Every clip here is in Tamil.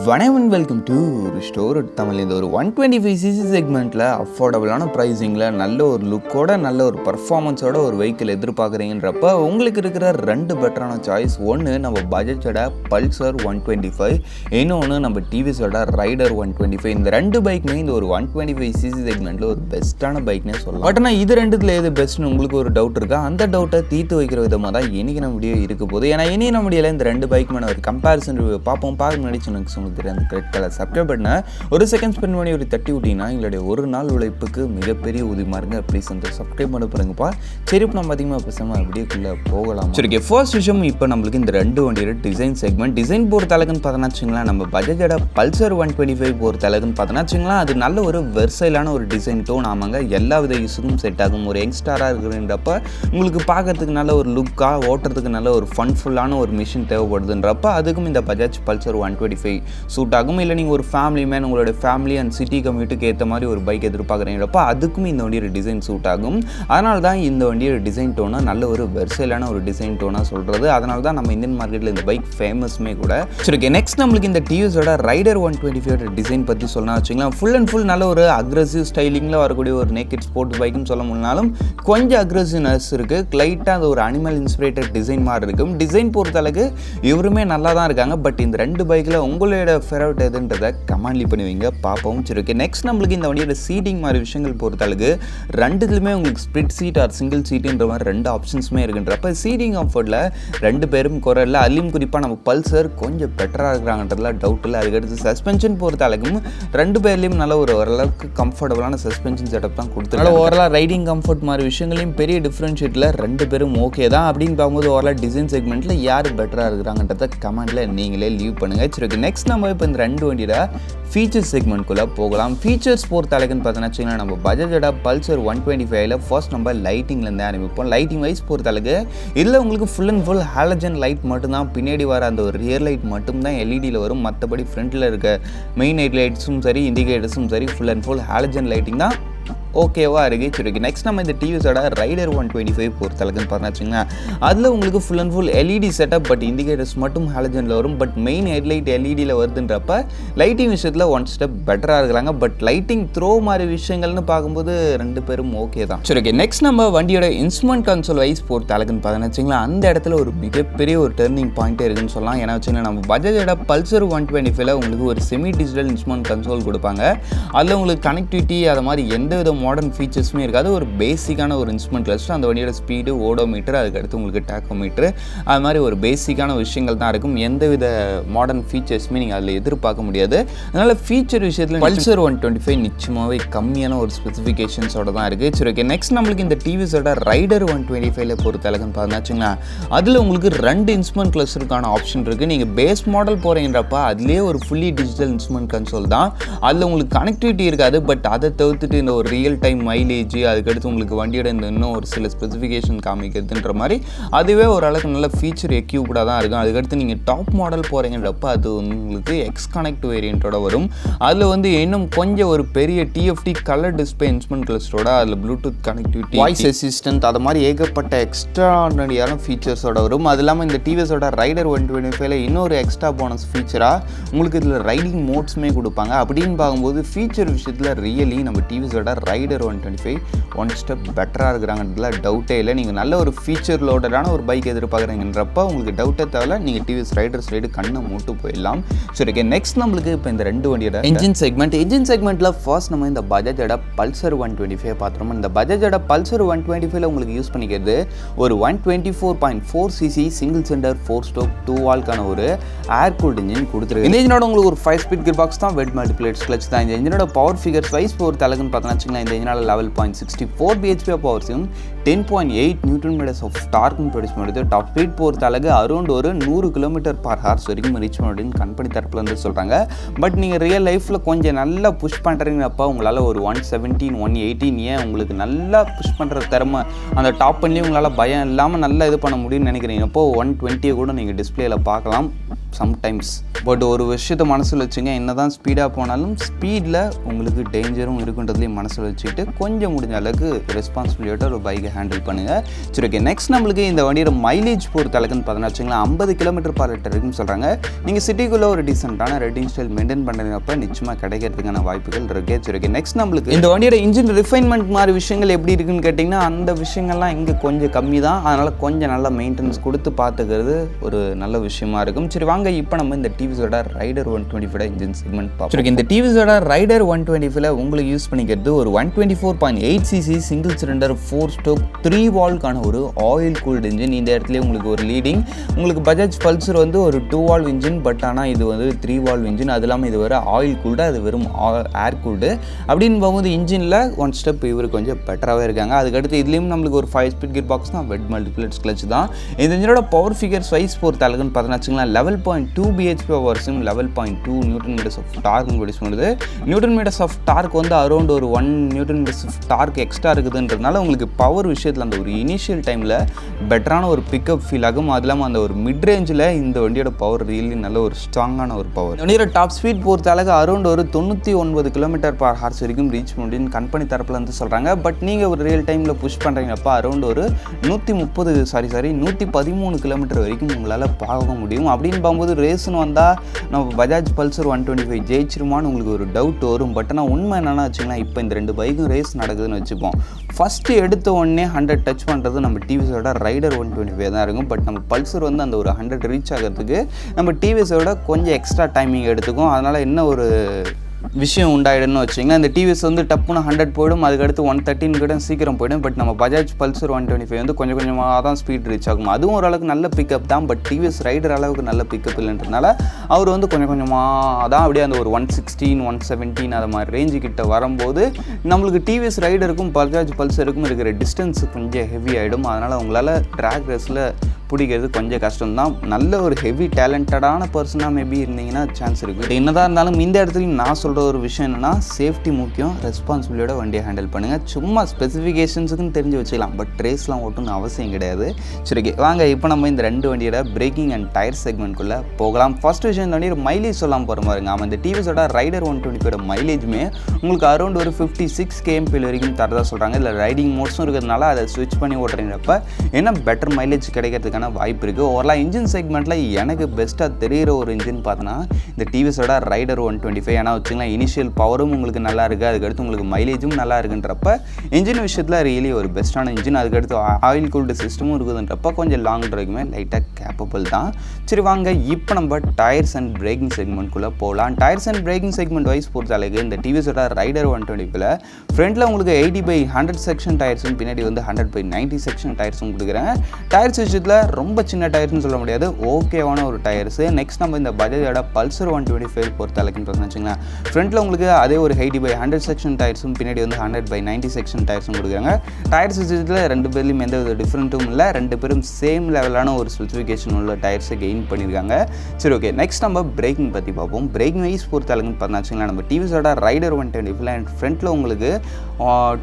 வணக்கம் வெல்கம் டு ஸ்டோர் தமிழ். இந்த ஒரு 125cc செக்மெண்ட்டில் அஃபோர்டபுளான ப்ரைஸிங்கில் நல்ல ஒரு லுக்கோட நல்ல ஒரு பர்ஃபார்மன்ஸோட ஒரு வெஹிக்கிள் எதிர்பார்க்குறீங்கன்றப்ப உங்களுக்கு இருக்கிற ரெண்டு பெட்டரான சாய்ஸ். ஒன்று நம்ம பஜாஜோட பல்சர் 125, இன்னொன்று நம்ம டிவிஎஸோட ரைடர் 125. இந்த ரெண்டு பைக்குமே இந்த ஒரு 125cc செக்மெண்ட்டில் ஒரு பெஸ்ட்டான பைக்னே சொல்லலாம். பட் ஆனால் இது ரெண்டுத்தில் எது பெஸ்ட்னு உங்களுக்கு ஒரு டவுட் இருக்கா? அந்த டவுட்டை தீர்த்து வைக்கிற விதமாக தான் இன்றைக்கி நம்ம வீடியோ இருக்க போகுது. ஏன்னா இனி நம்ம வீடியோவில் இந்த ரெண்டு பைக்குமே ஒரு கம்பேரிசன் பார்ப்போம். பார்க்க முன்னாடி உங்களுக்கு தெரியாது ரெட் கலர் சப்ஸ்கிரைப் பண்ண ஒரு செகண்ட் ஸ்பெண்ட் பண்ணி ஒரு தட்டி விட்டீங்கன்னா எங்களுடைய ஒரு நாள் உழைப்புக்கு மிகப்பெரிய உதவிமா இருங்க. ப்ளீஸ் வந்து சப்ஸ்கிரைப் பண்ண பாருங்கப்பா. சரி, இப்போ நம்ம பார்த்தீங்கன்னா பேசாமல் வீடியோக்குள்ளே போகலாம். சரி, ஃபர்ஸ்ட் விஷயம் இப்போ நம்மளுக்கு இந்த ரெண்டு வண்டியோட டிசைன் செக்மெண்ட். டிசைன் பொறுத்த அளவுன்னு பார்த்தோன்னா நம்ம பஜாஜோட பல்சர் 125 பொறுத்த அளவுன்னு பார்த்தோன்னா அது நல்ல ஒரு வெர்சைலான ஒரு டிசைன் டோன். ஆமாங்க, எல்லா வித யூஸுக்கும் செட் ஆகும். ஒரு யங்ஸ்டாராக இருக்கிறப்ப உங்களுக்கு பார்க்கறதுக்கு நல்ல ஒரு லுக்காக, ஓட்டுறதுக்கு நல்ல ஒரு ஃபன்ஃபுல்லான ஒரு மிஷின் தேவைப்படுதுன்றப்ப அதுக்கும் இந்த பஜாஜ் பல்சர் 125 சூட் ஆகும். இல்லை நீங்கள் ஒரு ஃபேமிலி மேன், உங்களோட ஃபேமிலி அண்ட் சிட்டி கம்யூட்டுக்கு ஏற்ற மாதிரி ஒரு பைக் எதிர்பார்க்குறீங்களப்போ அதுக்கும் இந்த வண்டியோட டிசைன் சூட் ஆகும். அதனால தான் இந்த வண்டியோட டிசைன் டோனாக நல்ல ஒரு வெர்சைலான ஒரு டிசைன் டோனாக சொல்கிறது. அதனால தான் நம்ம இந்தியன் மார்க்கெட்டில் இந்த பைக் ஃபேமஸ்மே கூட. சரி, ஓகே, நெக்ஸ்ட் நம்மளுக்கு இந்த டிவிஎஸோட ரைடர் 125 டிசைன் பற்றி சொல்லலாம் வச்சுக்கலாம். ஃபுல் அண்ட் ஃபுல் நல்ல ஒரு அக்ரெசிவ் ஸ்டைலிங்கில் வரக்கூடிய ஒரு நேக்கட் ஸ்போர்ட்ஸ் பைக்குன்னு சொல்ல முடியாலும் கொஞ்சம் அக்ரெசிவ்னஸ் இருக்குது. லைட்டாக அது ஒரு அனிமல் இன்ஸ்பிரேட்டட் டிசைன் மாதிரி இருக்கும். டிசைன் பொறுத்தளவுக்கு இவருமே நல்லா தான் இருக்காங்க. பட் இந்த ரெண்டு பைக்கில் உங்களோட ஃபேவரட் எதுன்றதை கமெண்ட்லி பண்ணுவீங்க, பார்ப்போம். சரி, ஓகே, நெக்ஸ்ட் நம்மளுக்கு இந்த வண்டியோட சீட்டிங் மாதிரி விஷயங்கள் பொறுத்தளவுக்கு ரெண்டுத்துலையுமே உங்களுக்கு ஸ்ப்ளிட் சீட் ஆர் சிங்கிள் சீட்டுன்ற மாதிரி ரெண்டு ஆப்ஷன்ஸுமே இருக்குன்றப்ப சீட்டிங் கம்ஃபர்ட்டில் ரெண்டு பேரும் குறையில்லை. அதுலேயும் குறிப்பாக நம்ம பல்சர் கொஞ்சம் பெட்டராக இருக்கிறாங்கன்றதுல டவுட் இல்லை. அதுக்கடுத்து சஸ்பென்ஷன் பொறுத்த அளவுக்கும் ரெண்டு பேர்லேயும் நல்ல ஒரு ஓரளவுக்கு கம்ஃபர்டபுளான சஸ்பென்ஷன் செட்டப் தான் கொடுத்துருக்காங்க. ஓவரால் ரைடிங் கம்ஃபர்ட் மாதிரி விஷயங்களையும் பெரிய டிஃப்ரென்ஷியேட்டில் ரெண்டு பேரும் ஓகே தான். அப்படின்னு பார்க்கும்போது ஓவரால் டிசைன் செக்மெண்ட்டில் யார் பெட்டராக இருக்கிறாங்கன்றத கமெண்ட்டில் நீங்களே லீவ் பண்ணுங்கள். சரி, ஓகே, நெக்ஸ்ட் நம்ம இப்போ இந்த ரெண்டு வண்டியோட ஃபீச்சர்ஸ் செக்மெண்ட்குள்ளே போகலாம். ஃபீச்சர்ஸ் பொறுத்த அளவுக்குன்னு பார்த்தோன்னா நம்ம பஜாஜோட பல்சர் 125ல ஃபர்ஸ்ட் நம்ம லைட்டிங்லேருந்து ஆரம்பிப்போம். லைட்டிங் வைஸ் பொறுத்த அளவுக்கு இதில் உங்களுக்கு full and full halogen light மட்டும்தான். பின்னாடி வர அந்த ஒரு ரியர் லைட் மட்டும்தான் எல்இடியில் வரும். மற்றபடி ஃப்ரண்ட்டில் இருக்க மெயின் ஹெட் லைட்ஸும் சரி, இண்டிகேட்டர்ஸும் சரி, full and full halogen lighting தான் ஓகேவா இருக்குது. சரி, நெக்ஸ்ட் நம்ம இந்த டிவிஎஸோட ரைடர் 125 பொறுத்தளவுக்குன்னு பார்த்தோன்னா அதில் உங்களுக்கு full and full LED setup. But indicators மட்டும் ஹாலஜனில் வரும். பட் மெயின் ஹெட்லைட் எல்இடியில் வருதுன்றப்ப லைட்டிங் விஷயத்தில் ஒன் ஸ்டெப் பெட்டராக இருக்கிறாங்க. பட் லைட்டிங் த்ரோ மாதிரி விஷயங்கள்னு பார்க்கும்போது ரெண்டு பேரும் ஓகே தான். சரி, ஓகே, நெக்ஸ்ட் நம்ம வண்டியோட இன்ஸ்ட்ருமெண்ட் கன்சோல் வைஸ் பொறுத்தளவுக்குன்னு பார்த்தோன்னா அந்த இடத்துல ஒரு மிகப்பெரிய ஒரு டர்னிங் பாயிண்ட்டே இருக்குன்னு சொல்லலாம். ஏன்னா வச்சுங்கன்னா நம்ம பஜாஜோட பல்சர் 125ல உங்களுக்கு ஒரு செமி டிஜிட்டல் இன்ஸ்ட்ருமெண்ட் கன்சோல் கொடுப்பாங்க. அதில் உங்களுக்கு கனெக்டிவிட்டி அது மாதிரி எந்த வித மாடர்ன் ஃபீச்சர்ஸுமே இருக்காது. ஒரு பேசிக்கான ஒரு இன்ஸ்ட்ருமெண்ட் கிளஸ்டர், அந்த வண்டியோட ஸ்பீடு, ஓடோமீட்டர், அதுக்கடுத்து உங்களுக்கு டாக்கோமீட்டர், அது மாதிரி ஒரு பேசிக்கான விஷயங்கள் தான் இருக்கும். எந்தவித மாடர்ன் ஃபீச்சர்ஸுமே நீங்கள் அதில் எதிர்பார்க்க முடியாது. அதனால் ஃபீச்சர் விஷயத்தில் பல்சர் 125 நிச்சயமாகவே கம்மியான ஒரு ஸ்பெசிஃபிகேஷன்ஸோட தான் இருக்குது. சரி, ஓகே, நெக்ஸ்ட் நம்மளுக்கு இந்த டிவிஎஸோட ரைடர் 125ல பொறுத்த அளவுன்னு பார்த்தோன்னா அதில் உங்களுக்கு ரெண்டு இன்ஸ்ட்ருமெண்ட் கிளஸ்டருக்கான ஆப்ஷன் இருக்குது. நீங்கள் பேஸ் மாடல் போகிறீங்கன்றப்ப அதுலேயே ஒரு ஃபுல்லி டிஜிட்டல் இன்ஸ்ட்ருமெண்ட் கன்சோல் தான். அதில் உங்களுக்கு கனெக்டிவிட்டி இருக்காது. பட் அதை தவிர்த்துட்டு இந்த ஒரு ரியல் டைம் மைலேஜ், அதுக்கடுத்து உங்களுக்கு வண்டியோட இந்த இன்னும் ஒரு சில ஸ்பெசிஃபிகேஷன் காமிக்கிறதுன்ற மாதிரி அதுவே ஓரளவுக்கு நல்ல ஃபீச்சர் எக்யூப்டாக தான் இருக்கும். அதுக்கடுத்து நீங்கள் டாப் மாடல் போகிறீங்கன்றப்ப அது உங்களுக்கு எக்ஸ் கனெக்ட் வேரியண்ட்டோட வரும். அதில் இன்னும் கொஞ்சம் ஒரு பெரிய டிஎஃப்டி கலர் டிஸ்பிளே இன்ஸ்ட்ருமெண்ட் கிளஸ்டரோட அதில் ப்ளூடூத் கனெக்டிவிட்டி, வாய்ஸ் அசிஸ்டன்ட், அது மாதிரி ஏகப்பட்ட எக்ஸ்ட்ரானரியான ஃபீச்சர்ஸோட வரும். அது இல்லாமல் இந்த டிவிஎஸோட ரைடர் 125ல இன்னொரு எக்ஸ்ட்ரா போனஸ் ஃபீச்சராக உங்களுக்கு இதில் ரைடிங் மோட்ஸுமே கொடுப்பாங்க. அப்படின்னு பார்க்கும்போது ஃபீச்சர் விஷயத்தில் ரியலி நம்ம டிவிஎஸோட ரைடர் 125 ஒன் ஸ்டெப் பெட்டராக இருக்கிறாங்கன்றதுல டவுட்டே இல்லை. நீங்கள் நல்ல ஒரு ஃபீச்சர் லோடடான ஒரு பைக் எதிர்பார்க்குறீங்கன்றப்ப உங்களுக்கு டவுட்டே தேவை. நீங்கள் டிவிஎஸ் ரைடர் சைடு கண்ணை மூட்டு போயிடலாம். சரி, ஓகே, நெக்ஸ்ட் நம்மளுக்கு இப்போ இந்த ரெண்டு வண்டியோட இன்ஜின் செக்மெண்ட்டில் ஃபர்ஸ்ட் நம்ம இந்த பஜாஜோட பல்சர் 125 பார்த்துருவோம். இந்த பஜாஜோட பல்சர் 125ல உங்களுக்கு யூஸ் பண்ணிக்கிறது ஒரு 124.4cc சிங்கிள் சென்டர் 4 ஸ்ட்ரோக் 2 வால்க்கான ஒரு ஏர் கூல்ட் இன்ஜின் கொடுத்துருக்கு. இந்த இன்ஜினோட உங்களுக்கு ஒரு 5 ஸ்பீட் கியர் பாக்ஸ் தான், வெட் மல்டிபிளேட்ஸ் கிளச் தான். இந்த இன்ஜினோட பவர் ஃபிகர்ஸ் வைஸ் பொறுத்த அளவுன்னு பார்த்தோன்னா இந்த இன்ஜினால 11.64 bhp ஆஃப் பவர்ஸையும் 10.8 நியூட்டன் மீட்டர்ஸ் ஆஃப் டார்க்கும் ப்ரொடியூஸ் பண்ணுறது. டாப் ஸ்பீட் பொறுத்த அளவுக்கு அரௌண்ட் ஒரு 100 km/h வரைக்கும் ரீச் பண்ணுறதுன்னு கம்பெனி தரப்புலேருந்து சொல்கிறாங்க. பட் நீங்கள் ரியல் லைஃப்பில் கொஞ்சம் நல்லா புஷ் பண்ணுறீங்கப்போ உங்களால் ஒரு 117, 118 ஏன் உங்களுக்கு நல்லா புஷ் பண்ணுற திறமை அந்த டாப் பண்ணி உங்களால் பயம் இல்லாமல் நல்லா இது பண்ண முடியும்னு நினைக்கிறீங்க. அப்போ 120 கூட நீங்கள் டிஸ்பிளேயில் பார்க்கலாம். சம்டைம்ஸ். பட் ஒரு விஷயத்தை மனசில் வச்சுங்க, என்ன தான் ஸ்பீடாக போனாலும் ஸ்பீடில் உங்களுக்கு டேஞ்சரும் இருக்குன்றதுலேயும் மனசில் வச்சுக்கிட்டு கொஞ்சம் முடிஞ்ச அளவுக்கு ரெஸ்பான்சிபிலிட்டியோட ஒரு பைக்கை ஹேண்டில் பண்ணுங்கள். சரி, ஓகே. நெக்ஸ்ட் நம்மளுக்கு இந்த வண்டியோட மைலேஜ் பொறுத்த அளவுக்குன்னு பார்த்தோன்னா வச்சுங்களேன் 50 km/லிட்டர் இருக்குன்னு சொல்கிறாங்க. நீங்கள் சிட்டிக்குள்ளே ஒரு டீசெண்டான ரைடிங் ஸ்டைல் மெயின்டைன் பண்ணுறப்ப நிச்சயமாக கிடைக்கிறதுக்கான வாய்ப்புகள் இருக்குது. சரி, ஓகே. நெக்ஸ்ட் நம்மளுக்கு இந்த வண்டியோட இன்ஜின் ரிஃபைன்மெண்ட் மாதிரி விஷயங்கள் எப்படி இருக்குன்னு கேட்டிங்கன்னா, அந்த விஷயங்கள்லாம் இங்கே கொஞ்சம் கம்மி தான். அதனால் கொஞ்சம் நல்லா மெயின்டெனன்ஸ் கொடுத்து பார்த்துக்கிறது ஒரு நல்ல விஷயமா இருக்கும். சரி, வாங்க இப்போ நம்ம இந்த டிவிஎஸோட ரைடர் 125 இன்ஜின் செக்மெண்ட் பார்ப்போம். சரி, இந்த டிவிஎஸோட ரைடர் 125ல உங்களுக்கு யூஸ் பண்ணிக்கிறது ஒரு 124.8cc சிங்கிள் சிலிண்டர் 4-stroke 3 வால்வ்க்கான ஒரு ஆயில் கூல்டு இன்ஜின். இந்த இடத்துல உங்களுக்கு ஒரு லீடிங் உங்களுக்கு பஜாஜ் பல்சர் வந்து ஒரு 2 வால்வ் இன்ஜின், பட் ஆனால் இது வந்து 3 வால்வ் இன்ஜின். அது இல்லாமல் இது வர ஆயில் கூல்டு, அது வெறும் ஏர் கூல்டு. அப்படின்னு போகும்போது இன்ஜினில் 1 ஸ்டெப் இவருக்கு கொஞ்சம் பெட்டராகவே இருக்காங்க. அதுக்கடுத்து இதுலேயும் நம்மளுக்கு ஒரு 5 ஸ்பீட் கியர் பாக்ஸ் தான், வெட் மல்டிபிளேட்ஸ் கிளச் தான். இந்த இன்ஜினோட பவர் ஃபிகர்ஸ் வைஸ் பொறுத்த அளவுன்னு பார்த்தோன்னா வச்சுங்களேன் 11.2 bhp ஹவர்ஸும் 11.2 நியூட்டன் மீட்டர்ஸ் ஆஃப் டார்க்கும் ப்ரொடியூஸ் பண்ணுது. நியூட்டன் மீட்டர்ஸ் ஆஃப் டார்க் வந்து அரௌண்ட் ஒரு 1 newton metres of torque extra இருக்குதுன்றதுனால உங்களுக்கு பவர் விஷயத்தில் அந்த ஒரு இனிஷியல் டைமில் பெட்டரான ஒரு பிக்கப் ஃபீல் ஆகும். அது இல்லாமல் அந்த ஒரு மிட் ரேஞ்சில் இந்த வண்டியோட பவர் ரியலி நல்ல ஒரு ஸ்ட்ராங்கான ஒரு பவர். வண்டியோட டாப் ஸ்பீட் பொறுத்த அளவுக்கு அரௌண்ட் ஒரு 99 km/h வரைக்கும் ரீச் முடியும்னு கம்பெனி தரப்பில் வந்து சொல்கிறாங்க. பட் நீங்கள் ஒரு ரியல் டைமில் புஷ் பண்ணுறீங்கப்போ அரௌண்ட் ஒரு 113 km வரைக்கும் உங்களால் பார்க்க முடியும். அப்படின்னு பார்க்கும்போது ரேஸ்னு வந்தால் நம்ம பஜாஜ் பல்சர் 125 ஜெயிச்சிருமான்னு உங்களுக்கு ஒரு டவுட் வரும். பட் ஆனால் உண்மை என்னென்னா வச்சுங்கன்னா, இப்போ இந்த 2 பைக்கும் ரேஸ் நடக்குதுன்னு வச்சுப்போம். ஃபஸ்ட்டு எடுத்த உடனே 100 டச் பண்ணுறது நம்ம டிவிஎஸோட ரைடர் 125 தான் இருக்கும். பட் நம்ம பல்சர் வந்து அந்த ஒரு 100 ரீச் ஆகிறதுக்கு நம்ம டிவிஎஸோட கொஞ்சம் எக்ஸ்ட்ரா டைமிங் எடுத்துக்கும். அதனால் என்ன ஒரு விஷயம் உண்டாயிடுன்னு வச்சிங்கன்னா, இந்த டிவிஎஸ் வந்து டப்புன்னு 100 போயிடும், அதுக்கடுத்து 113 கூட சீக்கிரம் போயிடும். பட் நம்ம பஜாஜ் பல்சர் 125 வந்து கொஞ்சம் கொஞ்சமாக தான் ஸ்பீட் ரீச் ஆகும். அதுவும் ஓரளவுக்கு நல்ல பிக்கப் தான். பட் டிவிஎஸ் ரைடர் அளவுக்கு நல்ல பிக்கப் இல்லைன்றதுனால அவர் வந்து கொஞ்சம் கொஞ்சமாக தான் அப்படியே அந்த ஒரு 116 117 அது மாதிரி ரேஞ்சு கிட்ட வரும்போது நம்மளுக்கு டிவிஎஸ் ரைடருக்கும் பஜாஜ் பல்சருக்கும் இருக்கிற டிஸ்டன்ஸ் கொஞ்சம் ஹெவி ஆகிடும். அதனால் உங்களால் ட்ராக் ரேஸில் பிடிக்கிறது கொஞ்சம் கஷ்டம் தான். நல்ல ஒரு ஹெவி டேலண்டடான பர்சனாக மேபி இருந்தீங்கன்னா சான்ஸ் இருக்குது. என்னதான் இருந்தாலும் இந்த இடத்துலையும் நான் சொல்கிற ஒரு விஷயம் என்னென்னா, சேஃப்டி முக்கியம். ரெஸ்பான்சிபிலிட்டியோட வண்டியை ஹேண்டில் பண்ணுங்கள். சும்மா ஸ்பெசிஃபிகேஷன்ஸுக்குன்னு தெரிஞ்சு வச்சுக்கலாம், பட் ரேஸ்லாம் ஓட்டணும்னு அவசியம் கிடையாது. சரி, வாங்க இப்போ நம்ம இந்த 2 வண்டியோட பிரேக்கிங் அண்ட் டயர் செக்மெண்ட்குள்ளே போகலாம். ஃபர்ஸ்ட் விஷயம், இந்த வண்டியோட மைலேஜ் சொல்லாமல் போகிற மாதிரிங்க. அவன் இந்த டிவிஎஸோட ரைடர் 125 மைலேஜுமே உங்களுக்கு அரௌண்ட் ஒரு 56 kmph வரைக்கும் தரதாக சொல்கிறாங்க. இதில் ரைடிங் மோட்ஸும் இருக்கிறதுனால அதை ஸ்விட்ச் பண்ணி ஓட்டுறப்ப என்ன பெட்டர் மைலேஜ் கிடைக்கிறதுக்கான வாய்ப்பு இருக்குது. ஓவரால் இன்ஜின் செக்மெண்ட்டில் எனக்கு பெஸ்ட்டாக தெரிகிற ஒரு இன்ஜின் பார்த்தோன்னா இந்த டிவிஎஸோட ரைடர் 125. ஏன்னா வச்சுங்களேன், இனிஷியல் பவரும் உங்களுக்கு நல்லா இருக்குது, அதுக்கடுத்து உங்களுக்கு மைலேஜும் நல்லா இருக்குன்றப்ப இன்ஜின் விஷயத்தில் ரியலி ஒரு பெஸ்ட்டான இன்ஜின். அதுக்கடுத்து ஆயில் கூல்டு சிஸ்டமும் இருக்குதுன்றப்ப கொஞ்சம் லாங் ட்ரைவுமே லைட்டாக கேப்பபிள் தான். சரி, வாங்க இப்போ நம்ம டயர்ஸ் அண்ட் பிரேக்கிங் செக்மெண்ட்குள்ளே போகலாம். Tyres and braking segment wise பொறுத்த அளவுக்கு இந்த டிவிஎஸோட ரைடர் 125ல் ஃப்ரண்ட்டில் உங்களுக்கு 80/100 செக்ஷன் டயர்ஸும் பின்னாடி வந்து 100/90 செக்ஷன் டயர்ஸும் கொடுக்குறேன். டயர்ஸ் விஷயத்தில் ரொம்ப சின்ன டயர்ஸ்னு சொல்ல முடியாது, ஓகேவான ஒரு டயர்ஸு. நெக்ஸ்ட் நம்ம இந்த பஜாஜோட பல்சர் 125 பொறுத்த அளவுக்குன்னு வச்சுங்களேன், ஃப்ரண்ட்டில் உங்களுக்கு அதே ஒரு 80/100 செக்ஷன் டயர்ஸும் பின்னாடி வந்து 100/90 செக்ஷன் டயர்ஸும் கொடுக்குறாங்க. டயர்ஸ் விஷயத்தில் 2 பேர்லையும் எந்த வித டிஃப்ரெண்ட்டும் இல்லை. 2 பேரும் சேம் லெவலான ஒரு ஸ்பெசிஃபிகேஷன் உள்ள டயர்ஸை கெயின் பண்ணியிருக்காங்க. சரி, ஓகே. நெக்ஸ்ட் நம்ம பிரேக்கிங் பற்றி பார்ப்போம். பிரேக்கிங் வைஸ் பொறுத்த அளவுக்குன்னு பார்த்தா வச்சுங்களேன், நம்ம டிவிஎஸோட ரைடர் 125 அண்ட் ஃப்ரண்ட்டில் உங்களுக்கு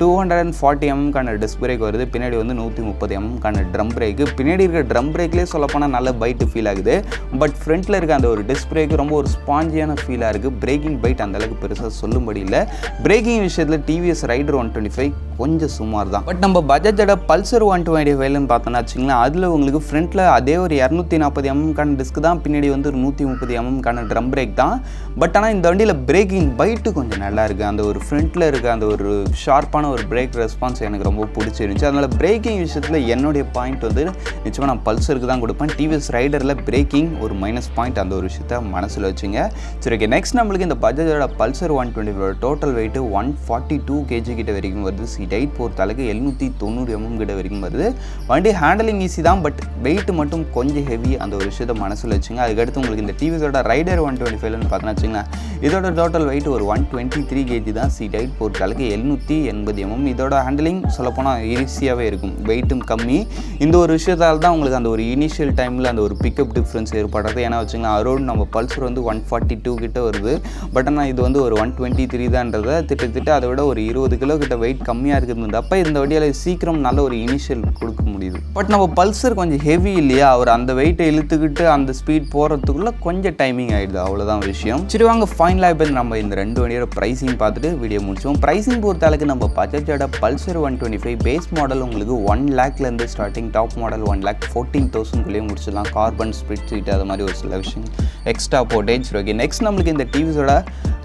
240 mm டிஸ்க் பிரேக் வருது, பின்னாடி வந்து 130 mm ட்ரம் பிரேக்கு. பின்னாடி இருக்க ட்ரம் பிரேக்லேயே சொல்லப்போனால் நல்ல பைட்டு ஃபீல் ஆகுது. பட் ஃப்ரண்ட்டில் இருக்க அந்த ஒரு டிஸ்க் பிரேக் ரொம்ப ஒரு ஸ்பாஞ்சியான ஃபீலாக இருக்குது. பிரேக்கிங் பைட் அந்தளவுக்கு பெருசாக சொல்லும்படி இல்லை. பிரேக்கிங் விஷயத்தில் டிவிஎஸ் ரைடர் 125 கொஞ்சம் சுமார் தான். பட் நம்ம பஜாஜோட பல்சர் 125ன்னு பார்த்தோன்னா வச்சுங்களேன், அதில் உங்களுக்கு ஃப்ரண்ட்டில் அதே ஒரு 240 mm டிஸ்க் தான், பின்னாடி வந்து ஒரு 130 mm ட்ரம் பிரேக் தான். பட் ஆனால் இந்த வண்டியில் பிரேக்கிங் பைட்டு கொஞ்சம் நல்லா இருக்குது. அந்த ஒரு ஃப்ரண்ட்டில் இருக்க அந்த ஒரு ஷார்ப்பான ஒரு பிரேக் ரெஸ்பான்ஸ் எனக்கு ரொம்ப பிடிச்சிருந்துச்சு. அதனால் பிரேக்கிங் விஷயத்தில் என்னுடைய பாயிண்ட் வந்து நிச்சயமாக நான் பல்சருக்கு தான் கொடுப்பேன். டிவிஎஸ் ரைடரில் பிரேக்கிங் ஒரு மைனஸ் பாயிண்ட், அந்த ஒரு விஷயத்தை மனசில் வச்சுங்க. சரி, ஓகே. நெக்ஸ்ட் நம்மளுக்கு இந்த பஜாஜோட பல்சர் 125 டோட்டல் வெயிட்டு 142 kg கிட்ட வரைக்கும் வருது. சீட் ஹைட் பொறுத்த அளவுக்கு 790 mm கிட்ட வரைக்கும் வருது. வண்டி ஹேண்டலிங் ஈஸி தான், பட் வெயிட் மட்டும் கொஞ்சம் ஹெவி, அந்த ஒரு விஷயத்தை மனசில் வச்சுங்க. அதுக்கடுத்து உங்களுக்கு இந்த டிவிஎஸோட ரைடர் 125ன்னு பார்த்தோன்னா வச்சுங்களேன், இதோட டோட்டல் வெயிட் ஒரு 123 kg தான். சீட் ஹைட் பொறுத்த அளவுக்கு 780 mm. இதோட ஹேண்டலிங் சொல்லப்போனால் ஈஸியாகவே இருக்கும், வெயிட்டும் கம்மி. இந்த ஒரு விஷயத்தால் தான் உங்களுக்கு அந்த ஒரு இனிஷியல் டைமில் அந்த ஒரு பிக்கப் டிஃப்ரென்ஸ் ஏற்படுறது. ஏன்னா வச்சுங்களேன், அரௌண்ட் நம்ம பல்சர் வந்து 142 கிட்ட வருது. பட் ஆனால் இது வந்து ஒரு 123 தான்றதை திட்டத்திட்ட அதை விட ஒரு 20 கிலோ கிட்ட வெயிட் கம்மியாக இருக்குதுன்றப்ப இந்த வண்டியால் சீக்கிரம் நல்ல ஒரு இனிஷியல் கொடுக்க முடியுது. பட் நம்ம பல்சர் கொஞ்சம் ஹெவி இல்லையா, அவர் அந்த வெயிட்டை இழுத்துக்கிட்டு அந்த ஸ்பீட் போகிறதுக்குள்ளே கொஞ்சம் டைமிங் ஆகிடுது, அவ்வளோதான் விஷயம். சரி வாங்க ஃபைனலாக இப்போ நம்ம இந்த 2 வண்டியோட ப்ரைஸிங் பார்த்துட்டு வீடியோ முடிச்சோம். ப்ரைஸிங் பொறுத்தளவுக்கு நம்ம பஜாஜோட பல்சர் 125 பேஸ் மாடல் உங்களுக்கு 1 lakhலேருந்து ஸ்டார்டிங், டாப் மாடல் 1,14,000 முடிச்சிடலாம். கார்பன் ஸ்பிளிட் சீட் அது மாதிரி ஒரு சில விஷயம் எக்ஸ்ட்ரா போட்டேஜ். ஓகே, நெக்ஸ்ட் நம்மளுக்கு இந்த டிவிஸோட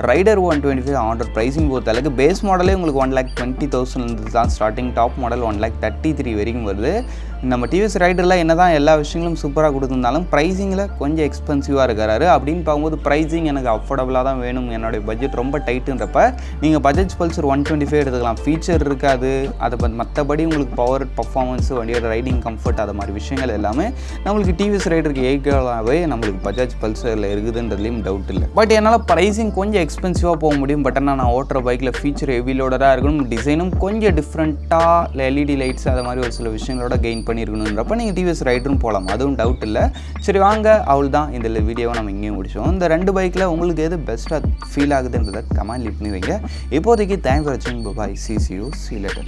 ரைடர் 125 ஆர்டர் ப்ரைஸிங் பொறுத்தளவுக்கு பேஸ் மாடலே உங்களுக்கு 1,20,000 தான் ஸ்டார்டிங், டாப் மாடல் 1,33,000 வரைக்கும் வருது. நம்ம டிவிஎஸ் ரைடரில் என்ன தான் எல்லா விஷயங்களும் சூப்பராக கொடுத்துருந்தாலும் ப்ரைஸிங்கில் கொஞ்சம் எக்ஸ்பென்சிவாக இருக்கிறாரு. அப்படின்னு பார்க்கும்போது ப்ரைஸிங் எனக்கு அஃபோர்டபுளாக தான் வேணும், என்னுடைய பட்ஜெட் ரொம்ப டைட்டுன்றப்ப நீங்கள் பஜாஜ் பல்சர் 125 எடுத்துக்கலாம். ஃபீச்சர் இருக்காது, அதை மற்றபடி உங்களுக்கு பவர், பர்ஃபார்மன்ஸ், வண்டியோட ரைடிங் கம்ஃபர்ட் அது மாதிரி விஷயங்கள் எல்லாமே நம்மளுக்கு டிவிஎஸ் ரைடருக்கு ஈக்குவலாகவே நம்மளுக்கு பஜாஜ் பல்சரில் இருக்குதுன்றதுலேயும் டவுட் இல்லை. பட் என்னால் ப்ரைஸிங் கொஞ்சம் எக்ஸ்பென்சிவாக போக முடியும். பட் ஆனால் நான் ஓட்டுற பைக்கில் ஃபீச்சர் ஹெவி லோடராக இருக்கணும், டிசைனும் கொஞ்சம் டிஃப்ரெண்ட்டாக எல்இடி லைட்ஸ் அது மாதிரி ஒரு சில விஷயங்களோட கெயின் பண்ணியிருக்கணுன்றப்ப நீங்கள் டிவிஎஸ் ரைடரும் போகலாம், அதுவும் டவுட் இல்லை. சரி வாங்க, அவள் தான் இந்த வீடியோவை நம்ம இங்கேயும் முடிச்சோம். இந்த 2 பைக்கில் உங்களுக்கு எது பெஸ்ட்டாக ஃபீல் ஆகுதுன்றதை கமெண்ட் பண்ணி வைங்க. இப்போதைக்கு தேங்க்ஸ் ஃபார் வாட்சிங். Bye, see you later.